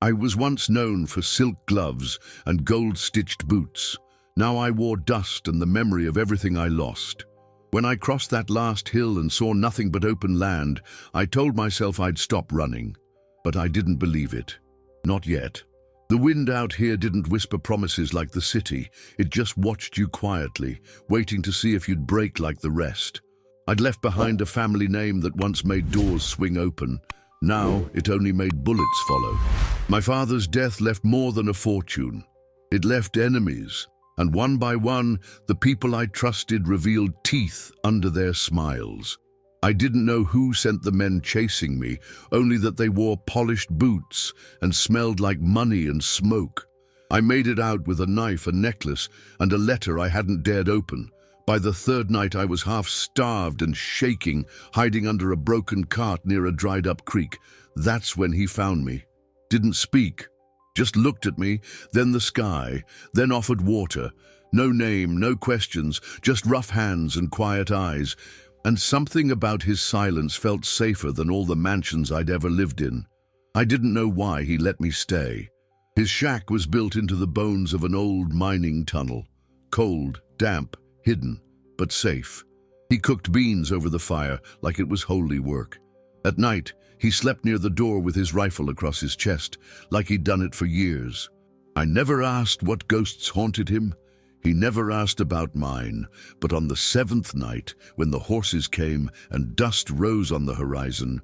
I was once known for silk gloves and gold-stitched boots. Now I wore dust and the memory of everything I lost. When I crossed that last hill and saw nothing but open land, I told myself I'd stop running. But I didn't believe it. Not yet. The wind out here didn't whisper promises like the city. It just watched you quietly, waiting to see if you'd break like the rest. I'd left behind a family name that once made doors swing open. Now it only made bullets follow. My father's death left more than a fortune. It left enemies, and one by one, the people I trusted revealed teeth under their smiles. I didn't know who sent the men chasing me, only that they wore polished boots and smelled like money and smoke. I made it out with a knife, a necklace, and a letter I hadn't dared open. By the third night I was half-starved and shaking, hiding under a broken cart near a dried-up creek. That's when he found me. Didn't speak, just looked at me, then the sky, then offered water. No name, no questions, just rough hands and quiet eyes. And something about his silence felt safer than all the mansions I'd ever lived in. I didn't know why he let me stay. His shack was built into the bones of an old mining tunnel. Cold, damp, hidden, but safe. He cooked beans over the fire like it was holy work. At night, he slept near the door with his rifle across his chest, like he'd done it for years. I never asked what ghosts haunted him. He never asked about mine, but on the seventh night, when the horses came and dust rose on the horizon,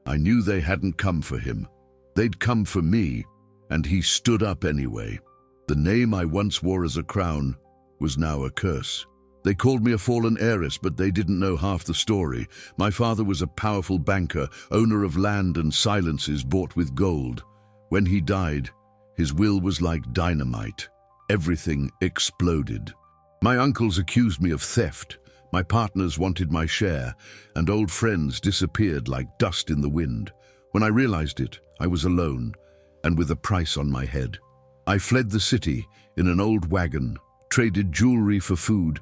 I knew they hadn't come for him. They'd come for me, and he stood up anyway. The name I once wore as a crown was now a curse. They called me a fallen heiress, but they didn't know half the story. My father was a powerful banker, owner of land and silences bought with gold. When he died, his will was like dynamite. Everything exploded. My uncles accused me of theft, my partners wanted my share, and old friends disappeared like dust in the wind. When I realized it, I was alone, and with a price on my head. I fled the city in an old wagon, traded jewelry for food,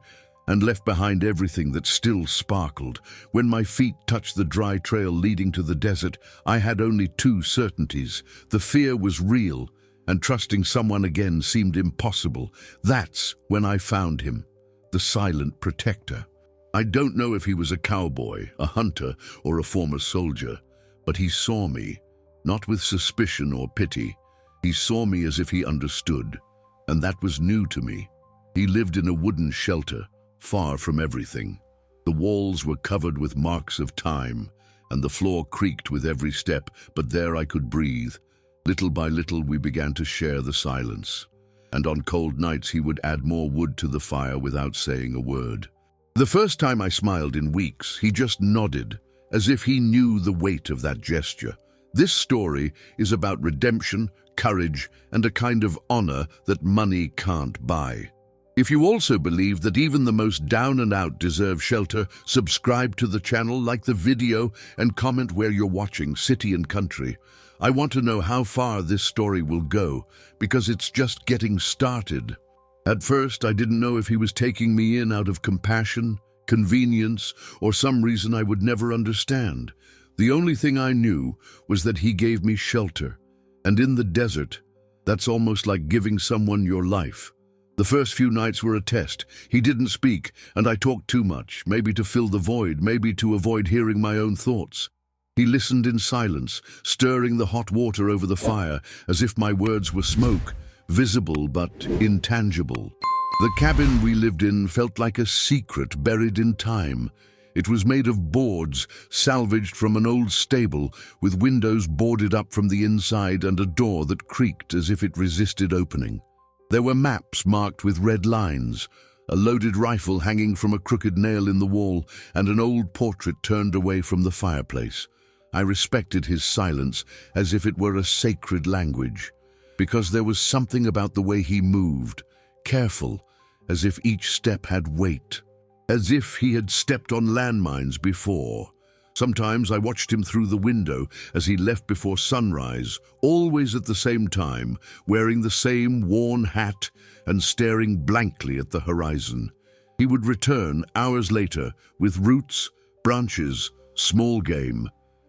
and left behind everything that still sparkled. When my feet touched the dry trail leading to the desert, I had only two certainties. The fear was real, and trusting someone again seemed impossible. That's when I found him, the silent protector. I don't know if he was a cowboy, a hunter, or a former soldier, but he saw me, not with suspicion or pity. He saw me as if he understood, and that was new to me. He lived in a wooden shelter, far from everything. The walls were covered with marks of time, and the floor creaked with every step, but there I could breathe. Little by little we began to share the silence, and on cold nights he would add more wood to the fire without saying a word. The first time I smiled in weeks, he just nodded, as if he knew the weight of that gesture. This story is about redemption, courage, and a kind of honor that money can't buy. If you also believe that even the most down and out deserve shelter, subscribe to the channel, like the video, and comment where you're watching, city and country. I want to know how far this story will go, because it's just getting started. At first, I didn't know if he was taking me in out of compassion, convenience, or some reason I would never understand. The only thing I knew was that he gave me shelter, and in the desert, that's almost like giving someone your life. The first few nights were a test. He didn't speak, and I talked too much, maybe to fill the void, maybe to avoid hearing my own thoughts. He listened in silence, stirring the hot water over the fire, as if my words were smoke, visible but intangible. The cabin we lived in felt like a secret buried in time. It was made of boards, salvaged from an old stable, with windows boarded up from the inside and a door that creaked as if it resisted opening. There were maps marked with red lines, a loaded rifle hanging from a crooked nail in the wall, and an old portrait turned away from the fireplace. I respected his silence as if it were a sacred language, because there was something about the way he moved, careful, as if each step had weight, as if he had stepped on landmines before. Sometimes I watched him through the window as he left before sunrise, always at the same time, wearing the same worn hat and staring blankly at the horizon. He would return hours later with roots, branches, small game.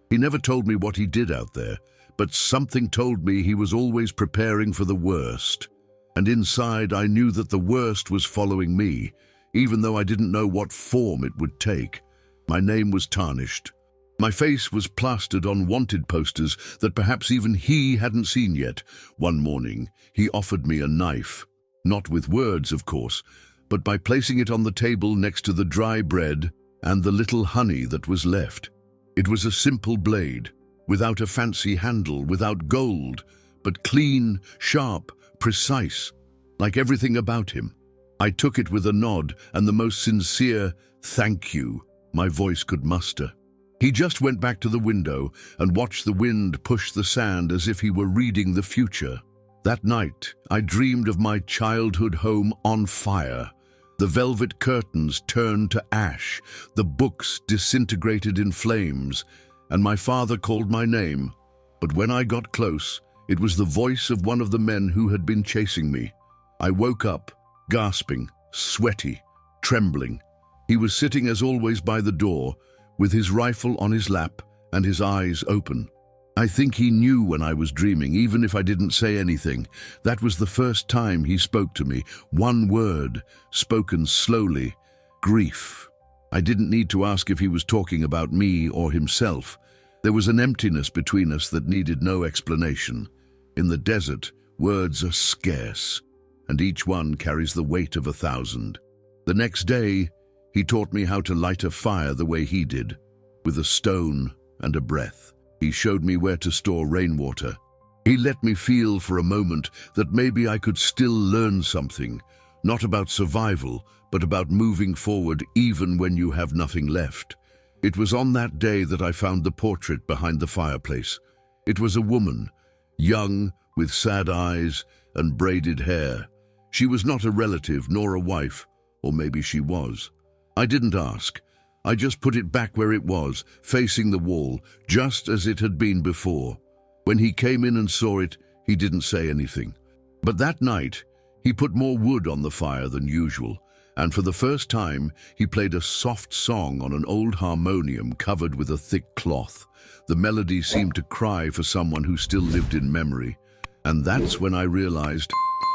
He never told me what he did out there. but something told me he was always preparing for the worst. And inside I knew that the worst was following me, even though I didn't know what form it would take. My name was tarnished. My face was plastered on wanted posters that perhaps even he hadn't seen yet. One morning, he offered me a knife. Not with words, of course, but by placing it on the table next to the dry bread and the little honey that was left. It was a simple blade, without a fancy handle, without gold, but clean, sharp, precise, like everything about him. I took it with a nod and the most sincere thank you my voice could muster. He just went back to the window and watched the wind push the sand as if he were reading the future. That night, I dreamed of my childhood home on fire. The velvet curtains turned to ash, the books disintegrated in flames, and my father called my name. But when I got close, it was the voice of one of the men who had been chasing me. I woke up, gasping, sweaty, trembling. He was sitting as always by the door, with his rifle on his lap and his eyes open. I think he knew when I was dreaming, even if I didn't say anything. That was the first time he spoke to me. One word, spoken slowly: grief. I didn't need to ask if he was talking about me or himself. There was an emptiness between us that needed no explanation. In the desert, words are scarce, and each one carries the weight of 1,000. The next day, he taught me how to light a fire the way he did, with a stone and a breath. He showed me where to store rainwater. He let me feel for a moment that maybe I could still learn something, not about survival, but about moving forward even when you have nothing left. It was on that day that I found the portrait behind the fireplace. It was a woman, young, with sad eyes and braided hair. She was not a relative nor a wife, or maybe she was. I didn't ask. I just put it back where it was, facing the wall, just as it had been before. When he came in and saw it, he didn't say anything. But that night, he put more wood on the fire than usual, and for the first time, he played a soft song on an old harmonium covered with a thick cloth. The melody seemed to cry for someone who still lived in memory. And that's when I realized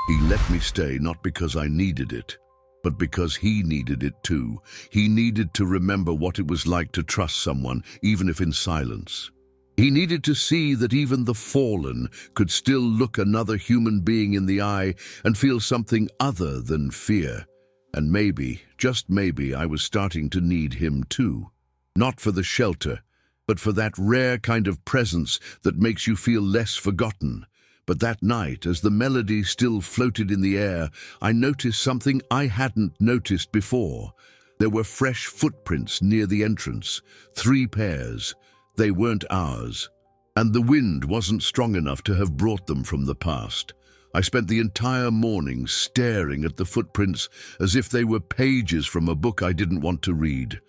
he let me stay not because I needed it, but because he needed it too. He needed to remember what it was like to trust someone, even if in silence. He needed to see that even the fallen could still look another human being in the eye and feel something other than fear. And maybe, just maybe, I was starting to need him too. Not for the shelter, but for that rare kind of presence that makes you feel less forgotten. But that night, as the melody still floated in the air, I noticed something I hadn't noticed before. There were fresh footprints near the entrance, 3 pairs. They weren't ours. And the wind wasn't strong enough to have brought them from the past. I spent the entire morning staring at the footprints as if they were pages from a book I didn't want to read.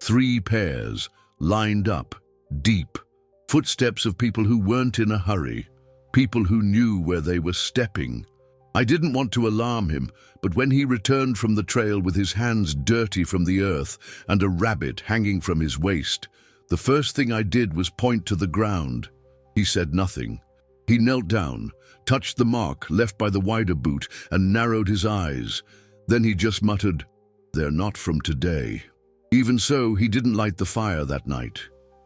3 pairs, lined up, deep. Footsteps of people who weren't in a hurry. People who knew where they were stepping. I didn't want to alarm him, but when he returned from the trail with his hands dirty from the earth and a rabbit hanging from his waist, the first thing I did was point to the ground. He said nothing. He knelt down, touched the mark left by the wider boot, and narrowed his eyes. Then he just muttered, "They're not from today." Even so, he didn't light the fire that night.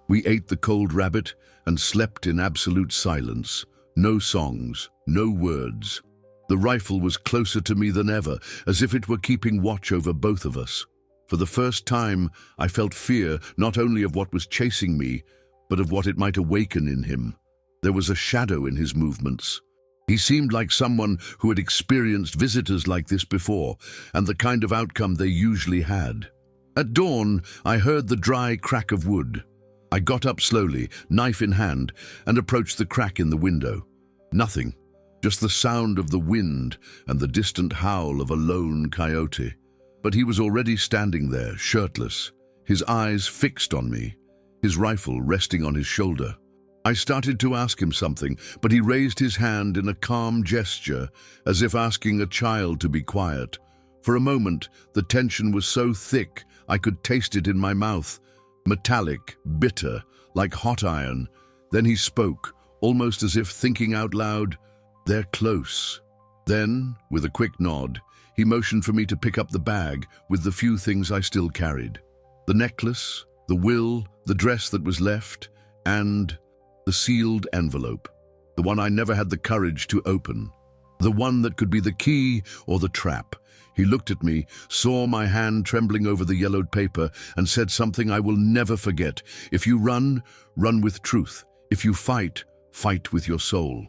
We ate the cold rabbit and slept in absolute silence. No songs, no words. The rifle was closer to me than ever, as if it were keeping watch over both of us. For the first time, I felt fear not only of what was chasing me, but of what it might awaken in him. There was a shadow in his movements. He seemed like someone who had experienced visitors like this before, and the kind of outcome they usually had. At dawn, I heard the dry crack of wood. I got up slowly, knife in hand, and approached the crack in the window. Nothing, just the sound of the wind and the distant howl of a lone coyote. But he was already standing there, shirtless, his eyes fixed on me, his rifle resting on his shoulder. I started to ask him something, but he raised his hand in a calm gesture, as if asking a child to be quiet. For a moment, the tension was so thick I could taste it in my mouth. Metallic, bitter, like hot iron. Then he spoke, almost as if thinking out loud, "They're close." Then, with a quick nod, he motioned for me to pick up the bag with the few things I still carried. The necklace, the will, the dress that was left, and the sealed envelope. The one I never had the courage to open. The one that could be the key or the trap. He looked at me, saw my hand trembling over the yellowed paper, and said something I will never forget. "If you run, run with truth. If you fight, fight with your soul."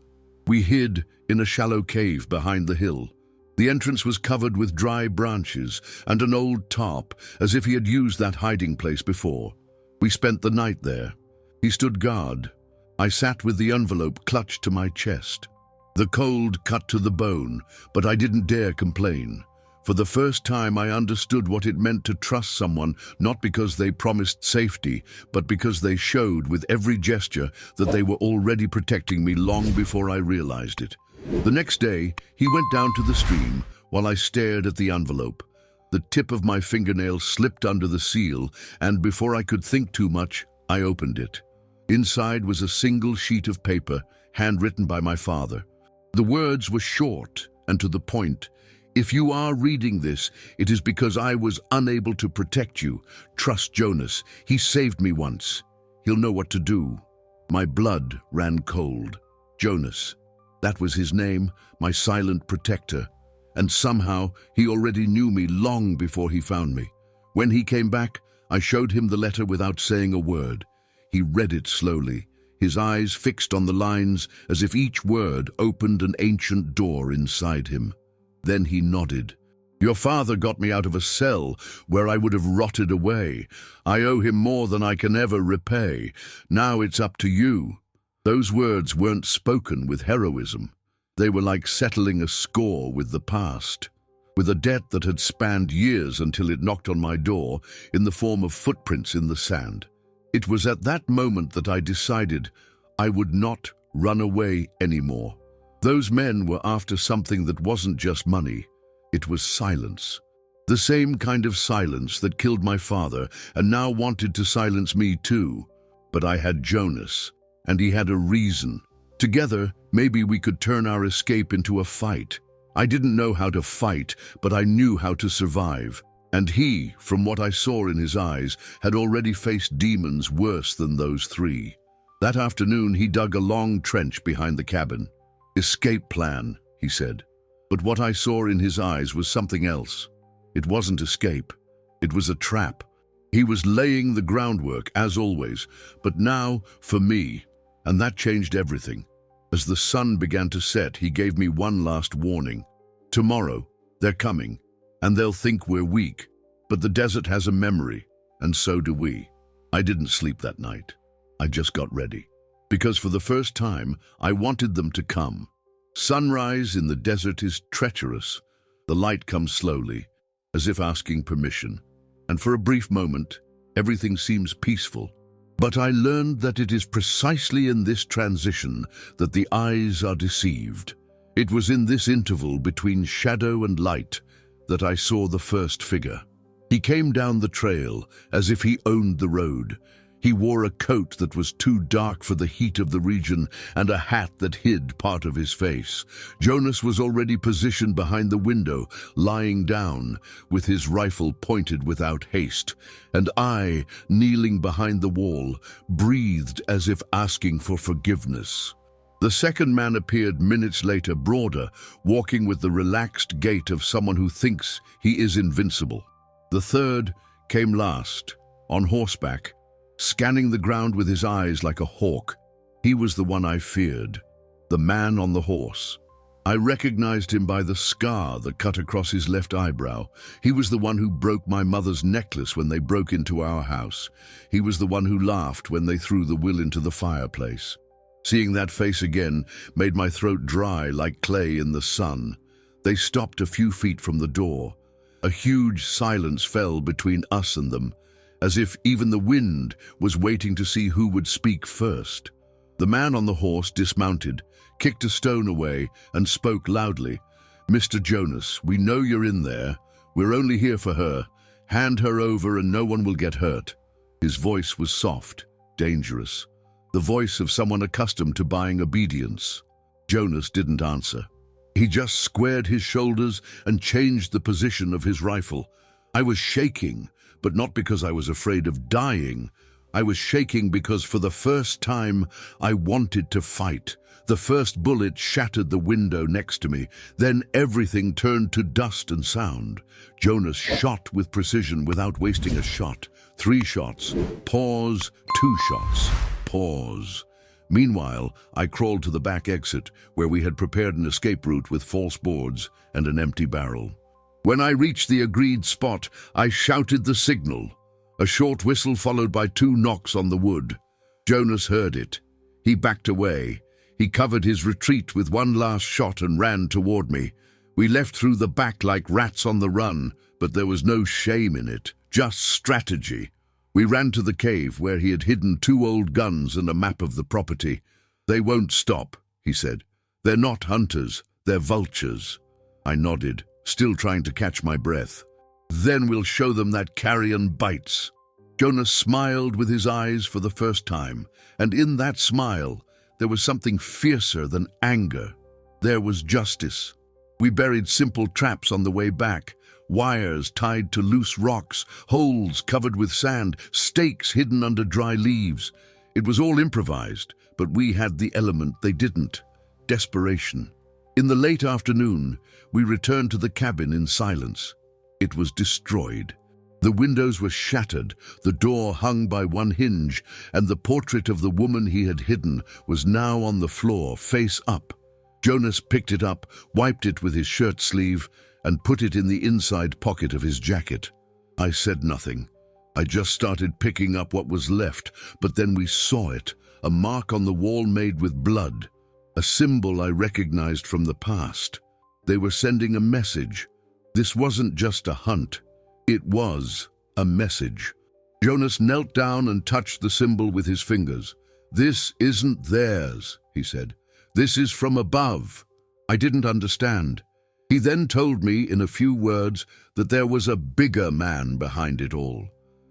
We hid in a shallow cave behind the hill. The entrance was covered with dry branches and an old tarp, as if he had used that hiding place before. We spent the night there. He stood guard. I sat with the envelope clutched to my chest. The cold cut to the bone, but I didn't dare complain. For the first time I understood what it meant to trust someone, not because they promised safety, but because they showed with every gesture that they were already protecting me long before I realized it. The next day, he went down to the stream while I stared at the envelope. The tip of my fingernail slipped under the seal, and before I could think too much, I opened it. Inside was a single sheet of paper, handwritten by my father. The words were short and to the point. "If you are reading this, it is because I was unable to protect you. Trust Jonas. He saved me once. He'll know what to do." My blood ran cold. Jonas. That was his name, my silent protector. And somehow he already knew me long before he found me. When he came back, I showed him the letter without saying a word. He read it slowly, his eyes fixed on the lines as if each word opened an ancient door inside him. Then he nodded. "Your father got me out of a cell where I would have rotted away. I owe him more than I can ever repay. Now it's up to you." Those words weren't spoken with heroism. They were like settling a score with the past, with a debt that had spanned years until it knocked on my door in the form of footprints in the sand. It was at that moment that I decided I would not run away anymore. Those men were after something that wasn't just money. It was silence. The same kind of silence that killed my father and now wanted to silence me too. But I had Jonas, and he had a reason. Together, maybe we could turn our escape into a fight. I didn't know how to fight, but I knew how to survive. And he, from what I saw in his eyes, had already faced demons worse than those three. That afternoon, he dug a long trench behind the cabin. "Escape plan," he said. But what I saw in his eyes was something else. It wasn't escape. It was a trap. He was laying the groundwork, as always, but now for me. And that changed everything. As the sun began to set, he gave me one last warning. "Tomorrow, they're coming, and they'll think we're weak. But the desert has a memory, and so do we." I didn't sleep that night. I just got ready. Because for the first time, I wanted them to come. Sunrise in the desert is treacherous. The light comes slowly, as if asking permission. And for a brief moment, everything seems peaceful. But I learned that it is precisely in this transition that the eyes are deceived. It was in this interval between shadow and light that I saw the first figure. He came down the trail as if he owned the road. He wore a coat that was too dark for the heat of the region and a hat that hid part of his face. Jonas was already positioned behind the window, lying down, with his rifle pointed without haste. And I, kneeling behind the wall, breathed as if asking for forgiveness. The second man appeared minutes later, broader, walking with the relaxed gait of someone who thinks he is invincible. The third came last, on horseback, scanning the ground with his eyes like a hawk. He was the one I feared, the man on the horse. I recognized him by the scar that cut across his left eyebrow. He was the one who broke my mother's necklace when they broke into our house. He was the one who laughed when they threw the will into the fireplace. Seeing that face again made my throat dry like clay in the sun. They stopped a few feet from the door. A huge silence fell between us and them, as if even the wind was waiting to see who would speak first. The man on the horse dismounted, kicked a stone away, and spoke loudly. "Mr. Jonas, we know you're in there. We're only here for her. Hand her over and no one will get hurt." His voice was soft, dangerous. the voice of someone accustomed to buying obedience. Jonas didn't answer. He just squared his shoulders and changed the position of his rifle. I was shaking, but not because I was afraid of dying. I was shaking because for the first time I wanted to fight. The first bullet shattered the window next to me. Then everything turned to dust and sound. Jonas shot with precision without wasting a shot. 3 shots. Pause. 2 shots. Pause. Meanwhile, I crawled to the back exit, where we had prepared an escape route with false boards and an empty barrel. When I reached the agreed spot, I shouted the signal. A short whistle followed by 2 knocks on the wood. Jonas heard it. He backed away. He covered his retreat with one last shot and ran toward me. We left through the back like rats on the run, but there was no shame in it, just strategy. We ran to the cave where he had hidden 2 old guns and a map of the property. "They won't stop," he said. "They're not hunters, they're vultures." I nodded, still trying to catch my breath. "Then we'll show them that carrion bites." Jonas smiled with his eyes for the first time, and in that smile, there was something fiercer than anger. There was justice. We buried simple traps on the way back, wires tied to loose rocks, holes covered with sand, stakes hidden under dry leaves. It was all improvised, but we had the element they didn't: desperation. In the late afternoon, we returned to the cabin in silence. It was destroyed. The windows were shattered, the door hung by one hinge, and the portrait of the woman he had hidden was now on the floor, face up. Jonas picked it up, wiped it with his shirt sleeve, and put it in the inside pocket of his jacket. I said nothing. I just started picking up what was left, but then we saw it, a mark on the wall made with blood, a symbol I recognized from the past. They were sending a message. This wasn't just a hunt. It was a message. Jonas knelt down and touched the symbol with his fingers. "This isn't theirs," he said. "This is from above." I didn't understand. He then told me in a few words that there was a bigger man behind it all.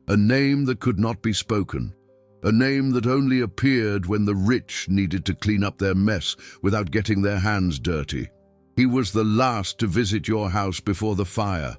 A name that could not be spoken. A name that only appeared when the rich needed to clean up their mess without getting their hands dirty. He was the last to visit your house before the fire,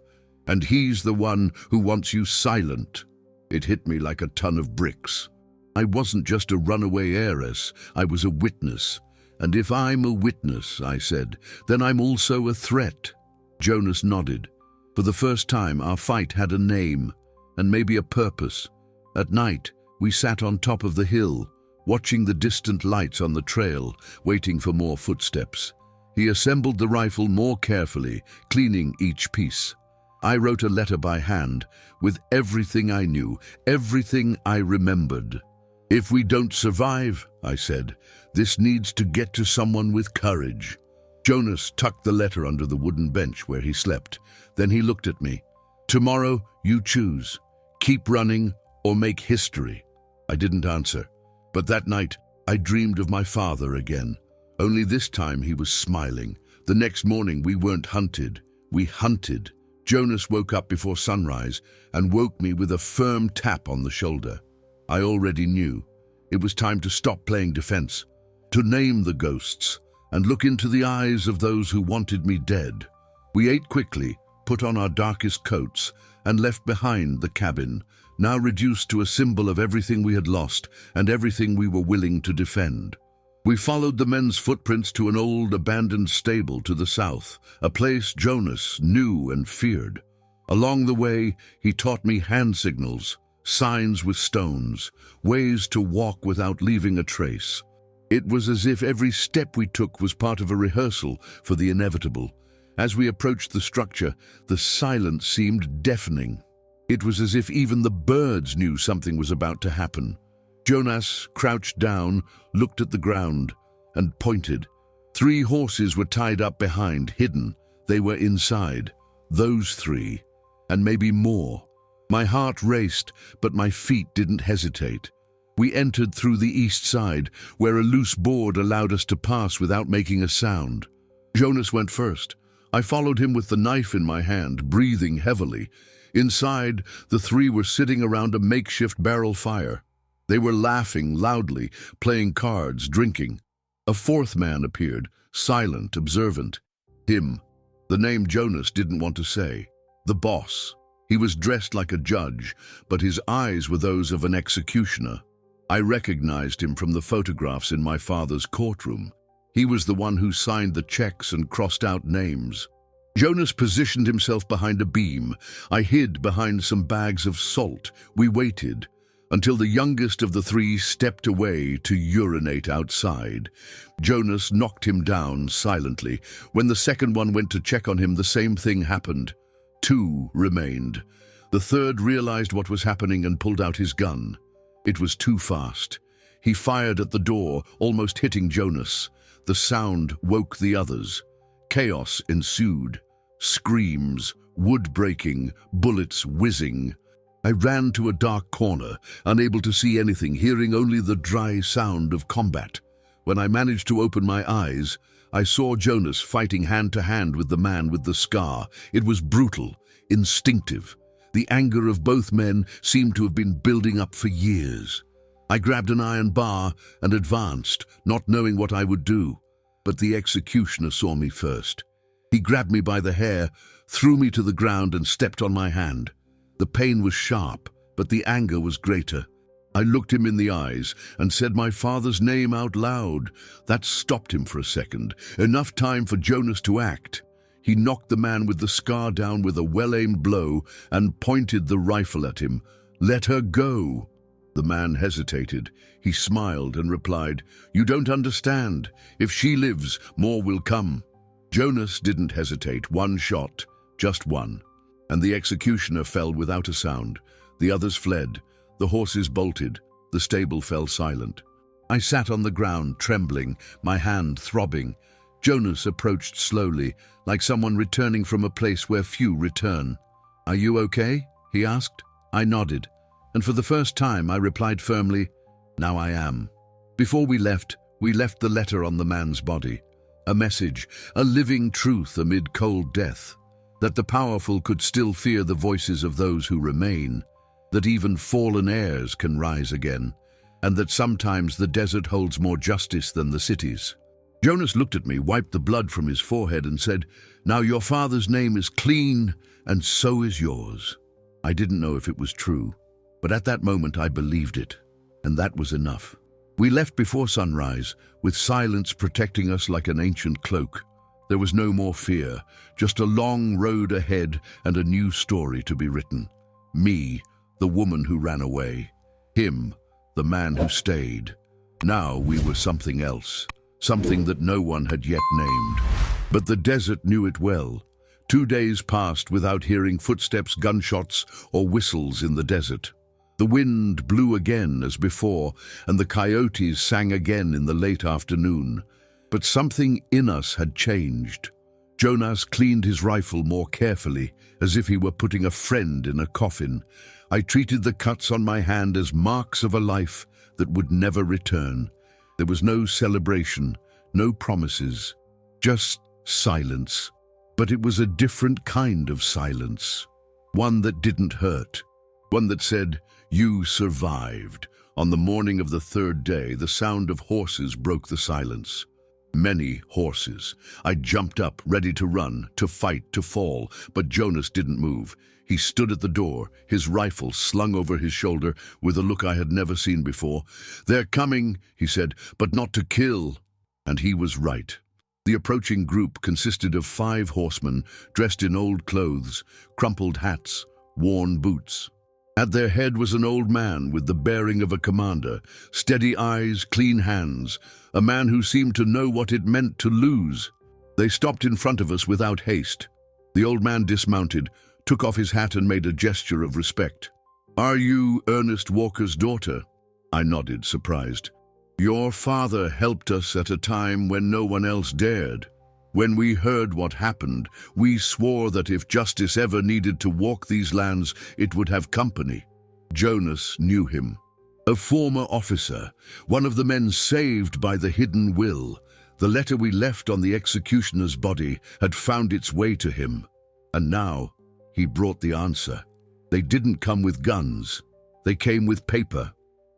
and he's the one who wants you silent. It hit me like a ton of bricks. I wasn't just a runaway heiress, I was a witness. "And if I'm a witness," I said, "then I'm also a threat." Jonas nodded. For the first time, our fight had a name, and maybe a purpose. At night, we sat on top of the hill, watching the distant lights on the trail, waiting for more footsteps. He assembled the rifle more carefully, cleaning each piece. I wrote a letter by hand, with everything I knew, everything I remembered. "If we don't survive," I said, "this needs to get to someone with courage." Jonas tucked the letter under the wooden bench where he slept. Then he looked at me. "Tomorrow, you choose. Keep running or make history." I didn't answer. But that night, I dreamed of my father again. Only this time he was smiling. The next morning we weren't hunted. We hunted. Jonas woke up before sunrise and woke me with a firm tap on the shoulder. I already knew. It was time to stop playing defense, to name the ghosts, and look into the eyes of those who wanted me dead. We ate quickly, put on our darkest coats, and left behind the cabin, now reduced to a symbol of everything we had lost and everything we were willing to defend. We followed the men's footprints to an old abandoned stable to the south, a place Jonas knew and feared. Along the way, he taught me hand signals, signs with stones, ways to walk without leaving a trace. It was as if every step we took was part of a rehearsal for the inevitable. As we approached the structure, the silence seemed deafening. It was as if even the birds knew something was about to happen. Jonas crouched down, looked at the ground, and pointed. 3 horses were tied up behind, hidden. They were inside. Those 3, and maybe more. My heart raced, but my feet didn't hesitate. We entered through the east side, where a loose board allowed us to pass without making a sound. Jonas went first. I followed him with the knife in my hand, breathing heavily. Inside, the 3 were sitting around a makeshift barrel fire. They were laughing loudly, playing cards, drinking. A fourth man appeared, silent, observant. Him. The name Jonas didn't want to say. The boss. He was dressed like a judge, but his eyes were those of an executioner. I recognized him from the photographs in my father's courtroom. He was the one who signed the checks and crossed out names. Jonas positioned himself behind a beam. I hid behind some bags of salt. We waited until the youngest of the three stepped away to urinate outside. Jonas knocked him down silently. When the second one went to check on him, the same thing happened. Two remained. The third realized what was happening and pulled out his gun. It was too fast. He fired at the door, almost hitting Jonas. The sound woke the others. Chaos ensued. Screams, wood breaking, bullets whizzing. I ran to a dark corner, unable to see anything, hearing only the dry sound of combat. When I managed to open my eyes, I saw Jonas fighting hand to hand with the man with the scar. It was brutal, instinctive. The anger of both men seemed to have been building up for years. I grabbed an iron bar and advanced, not knowing what I would do. But the executioner saw me first. He grabbed me by the hair, threw me to the ground and stepped on my hand. The pain was sharp, but the anger was greater. I looked him in the eyes and said my father's name out loud. That stopped him for a second, enough time for Jonas to act. He knocked the man with the scar down with a well-aimed blow and pointed the rifle at him. "Let her go." The man hesitated. He smiled and replied, "You don't understand. If she lives, more will come." Jonas didn't hesitate. One shot, just one. And the executioner fell without a sound. The others fled. The horses bolted. The stable fell silent. I sat on the ground, trembling, my hand throbbing. Jonas approached slowly, like someone returning from a place where few return. "Are you okay?" he asked. I nodded, and for the first time I replied firmly, "Now I am." Before we left the letter on the man's body. A message, a living truth amid cold death. That the powerful could still fear the voices of those who remain, that even fallen heirs can rise again, and that sometimes the desert holds more justice than the cities. Jonas looked at me, wiped the blood from his forehead and said, "Now your father's name is clean, and so is yours." I didn't know if it was true, but at that moment I believed it, and that was enough. We left before sunrise, with silence protecting us like an ancient cloak. There was no more fear, just a long road ahead and a new story to be written. Me, the woman who ran away. Him, the man who stayed. Now we were something else, something that no one had yet named. But the desert knew it well. 2 days passed without hearing footsteps, gunshots, or whistles in the desert. The wind blew again as before, and the coyotes sang again in the late afternoon. But something in us had changed. Jonas cleaned his rifle more carefully, as if he were putting a friend in a coffin. I treated the cuts on my hand as marks of a life that would never return. There was no celebration, no promises, just silence. But it was a different kind of silence. One that didn't hurt. One that said, "You survived." On the morning of the third day, the sound of horses broke the silence. Many horses. I jumped up, ready to run, to fight, to fall, but Jonas didn't move. He stood at the door, his rifle slung over his shoulder, with a look I had never seen before. "They're coming," he said, "but not to kill." And he was right. The approaching group consisted of 5 horsemen, dressed in old clothes, crumpled hats, worn boots. At their head was an old man with the bearing of a commander, steady eyes, clean hands, a man who seemed to know what it meant to lose. They stopped in front of us without haste. The old man dismounted, took off his hat and made a gesture of respect. "Are you Ernest Walker's daughter?" I nodded, surprised. "Your father helped us at a time when no one else dared. When we heard what happened, we swore that if justice ever needed to walk these lands, it would have company." Jonas knew him. A former officer, one of the men saved by the hidden will. The letter we left on the executioner's body had found its way to him. And now, he brought the answer. They didn't come with guns. They came with paper.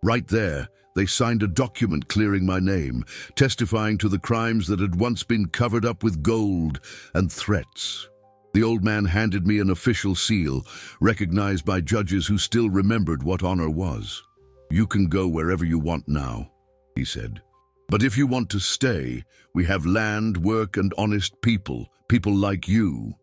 Right there, they signed a document clearing my name, testifying to the crimes that had once been covered up with gold and threats. The old man handed me an official seal, recognized by judges who still remembered what honor was. "You can go wherever you want now," he said. "But if you want to stay, we have land, work, and honest people like you."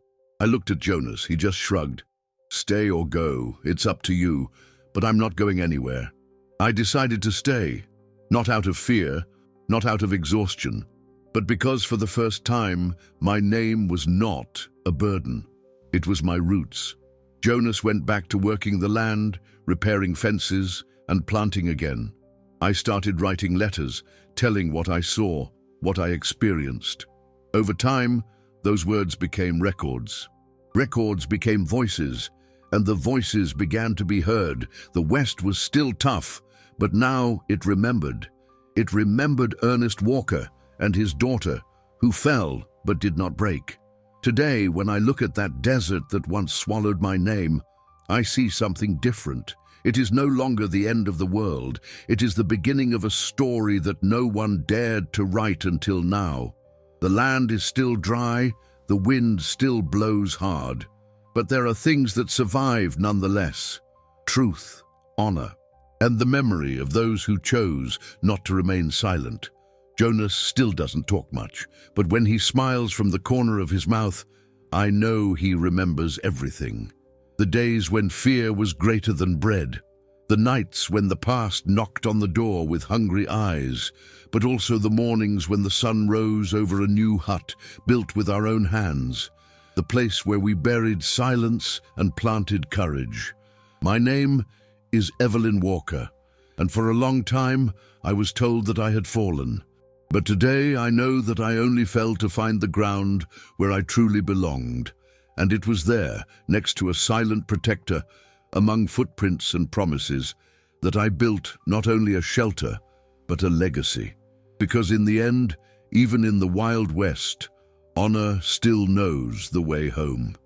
I looked at Jonas. He just shrugged. "Stay or go, it's up to you, but I'm not going anywhere." I decided to stay, not out of fear, not out of exhaustion, but because for the first time, my name was not a burden. It was my roots. Jonas went back to working the land, repairing fences, and planting again. I started writing letters, telling what I saw, what I experienced. Over time, those words became records. Records became voices, and the voices began to be heard. The West was still tough, but now it remembered. It remembered Ernest Walker and his daughter, who fell but did not break. Today, when I look at that desert that once swallowed my name, I see something different. It is no longer the end of the world. It is the beginning of a story that no one dared to write until now. The land is still dry, the wind still blows hard, but there are things that survive nonetheless. Truth, honor, and the memory of those who chose not to remain silent. Jonas still doesn't talk much, but when he smiles from the corner of his mouth, I know he remembers everything. The days when fear was greater than bread, the nights when the past knocked on the door with hungry eyes, but also the mornings when the sun rose over a new hut built with our own hands, the place where we buried silence and planted courage. My name is Evelyn Walker, and for a long time I was told that I had fallen. But today I know that I only fell to find the ground where I truly belonged, and it was there, next to a silent protector, among footprints and promises, that I built not only a shelter, but a legacy. Because in the end, even in the Wild West, honor still knows the way home.